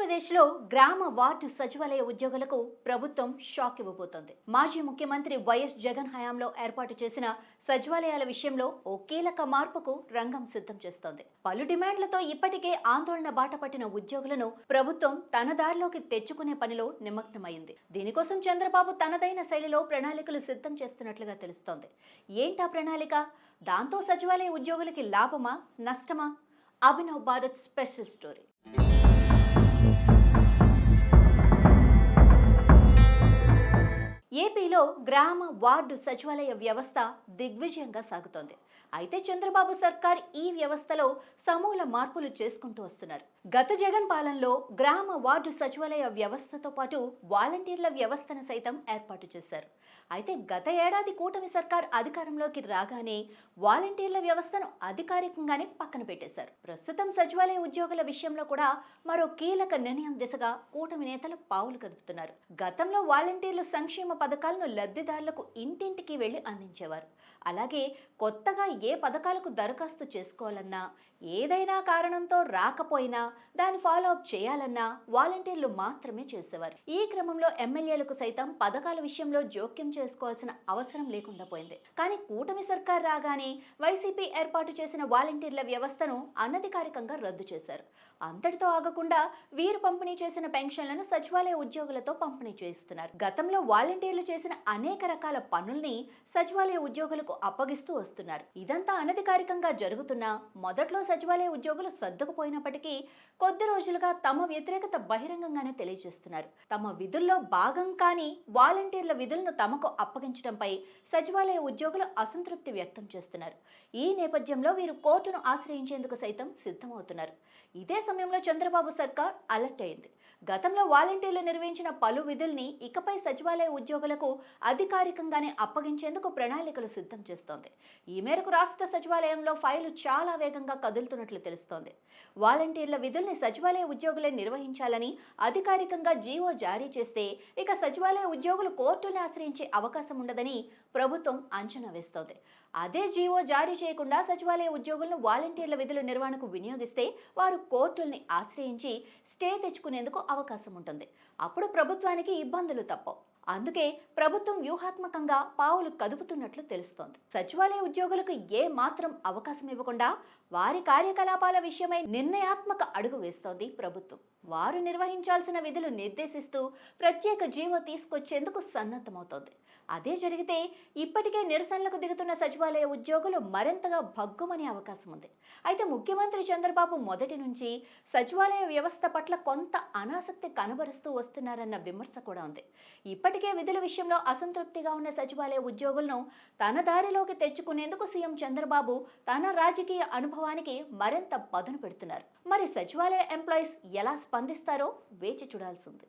ఆంధ్రప్రదేశ్లో గ్రామ వార్డు సచివాలయ ఉద్యోగులకు ప్రభుత్వం షాక్ ఇవ్వబోతోంది. మాజీ ముఖ్యమంత్రి వైఎస్ జగన్ హయాంలో ఏర్పాటు చేసిన సచివాలయాల విషయంలో ఓ కీలక మార్పుకు రంగం సిద్ధం చేస్తోంది. పలు డిమాండ్లతో ఇప్పటికే ఆందోళన బాట పట్టిన ఉద్యోగులను ప్రభుత్వం తన దారిలోకి తెచ్చుకునే పనిలో నిమగ్నమైంది. దీనికోసం చంద్రబాబు తనదైన శైలిలో ప్రణాళికలు సిద్ధం చేస్తున్నట్లుగా తెలుస్తోంది. ఏంటా ప్రణాళిక? దాంతో సచివాలయ ఉద్యోగులకి లాభమా, నష్టమా? Abhinav Bharat special story. ఏపీలో గ్రామ వార్డు సచివాలయ వ్యవస్థ దిగ్విజయంగా సాగుతోంది. అయితే చంద్రబాబు సర్కార్ ఈ వ్యవస్థలో సమూల మార్పులు చేసుకుంటూ వస్తున్నారు. గత జగన్ పాలనలో గ్రామ వార్డు సచివాలయ వ్యవస్థతో పాటు వాలంటీర్ల వ్యవస్థను సైతం ఏర్పాటు చేశారు. అయితే గత ఏడాది కూటమి సర్కార్ అధికారంలోకి రాగానే వాలంటీర్ల వ్యవస్థను అధికారికంగానే పక్కన పెట్టేశారు. ప్రస్తుతం సచివాలయ ఉద్యోగుల విషయంలో కూడా మరో కీలక నిర్ణయం దిశగా కూటమి నేతలు పావులు కదుపుతున్నారు. గతంలో వాలంటీర్లు సంక్షేమ పథకాలను లబ్ధిదారులకు ఇంటింటికి వెళ్లి అందించేవారు. అలాగే కొత్తగా ఏ పథకాలకు దరఖాస్తు చేసుకోవాలన్నా, ఏదైనా కారణంతో రాకపోయినా దాన్ని ఫాలో అప్ చేయాలన్నా వాలంటీర్లు మాత్రమే చేసేవారు. ఈ క్రమంలో ఎమ్మెల్యేలకు సైతం పథకాల విషయంలో జోక్యం చేసుకోవాల్సిన అవసరం లేకుండా పోయింది. కానీ కూటమి సర్కార్ రాగానే వైసీపీ ఏర్పాటు చేసిన వాలంటీర్ల వ్యవస్థను అనధికారికంగా రద్దు చేశారు. అంతటితో ఆగకుండా వీరు పంపిణీ చేసిన పెన్షన్లను సచివాలయ ఉద్యోగులతో పంపిణీ చేస్తున్నారు. గతంలో వాలంటీర్లు చేసిన అనేక రకాల పనుల్ని సచివాలయ ఉద్యోగులకు అప్పగిస్తూ వస్తున్నారు. ఇదంతా అనధికారికంగా జరుగుతున్నా మొదట్లో సచివాలయ ఉద్యోగులు సర్దుకుపోయినప్పటికీ కొద్ది రోజులుగా తమ వ్యతిరేకత బహిరంగంగానే తెలియజేస్తున్నారు. తమ విధుల్లో భాగం కాని వాలంటీర్ల విధులను తమకు అప్పగించడంపై సచివాలయ ఉద్యోగులు అసంతృప్తి వ్యక్తం చేస్తున్నారు. ఈ నేపథ్యంలో వీరు కోర్టును ఆశ్రయించేందుకు సైతం సిద్ధమవుతున్నారు. ఇదే సమయంలో చంద్రబాబు సర్కార్ అలర్ట్ అయింది. గతంలో వాలంటీర్లు నిర్వహించిన పలు విధుల్ని ఇకపై సచివాలయ ఉద్యోగులకు అధికారికంగానే అప్పగించేందుకు ప్రణాళికలు సిద్ధం చేస్తోంది. ఈ మేరకు రాష్ట్ర సచివాలయంలో ఫైలు చాలా వేగంగా కదులుతున్నట్లు తెలుస్తోంది. వాలంటీర్ల విధుల్ని సచివాలయ ఉద్యోగులే నిర్వహించాలని అధికారికంగా జీవో జారీ చేస్తే ఇక సచివాలయ ఉద్యోగులు కోర్టుల్ని ఆశ్రయించే అవకాశం ఉండదని ప్రభుత్వం అంచనా వేస్తోంది. అదే జీవో జారీ చేయకుండా సచివాలయ ఉద్యోగులను వాలంటీర్ల విధుల నిర్వహణకు వినియోగిస్తే వారు కోర్టుల్ని ఆశ్రయించి స్టే తెచ్చుకునేందుకు అవకాశం ఉంటుంది. అప్పుడు ప్రభుత్వానికి ఇబ్బందులు తప్పవు. అందుకే ప్రభుత్వం వ్యూహాత్మకంగా పావులు కదుపుతున్నట్లు తెలుస్తోంది. సచివాలయ ఉద్యోగులకు ఏ మాత్రం అవకాశం ఇవ్వకుండా వారి కార్యకలాపాల విషయమై నిర్ణయాత్మక అడుగు వేస్తోంది ప్రభుత్వం. వారు నిర్వహించాల్సిన విధులు నిర్దేశిస్తూ ప్రత్యేక జీవో తీసుకొచ్చేందుకు సన్నద్ధమవుతోంది. అదే జరిగితే ఇప్పటికే నిరసనలకు దిగుతున్న సచివాలయ ఉద్యోగులు మరింతగా భగ్గుమనే అవకాశం ఉంది. అయితే ముఖ్యమంత్రి చంద్రబాబు మొదటి నుంచి సచివాలయ వ్యవస్థ పట్ల కొంత అనాసక్తి కనబరుస్తూ వస్తున్నారన్న విమర్శ కూడా ఉంది. ఇప్పటికే విధుల విషయంలో అసంతృప్తిగా ఉన్న సచివాలయ ఉద్యోగులను తన దారిలోకి తెచ్చుకునేందుకు సీఎం చంద్రబాబు తన రాజకీయ అనుభవానికి మరింత పదును పెడుతున్నారు. మరి సచివాలయ ఎంప్లాయీస్ ఎలా స్పందిస్తారో వేచి చూడాల్సింది.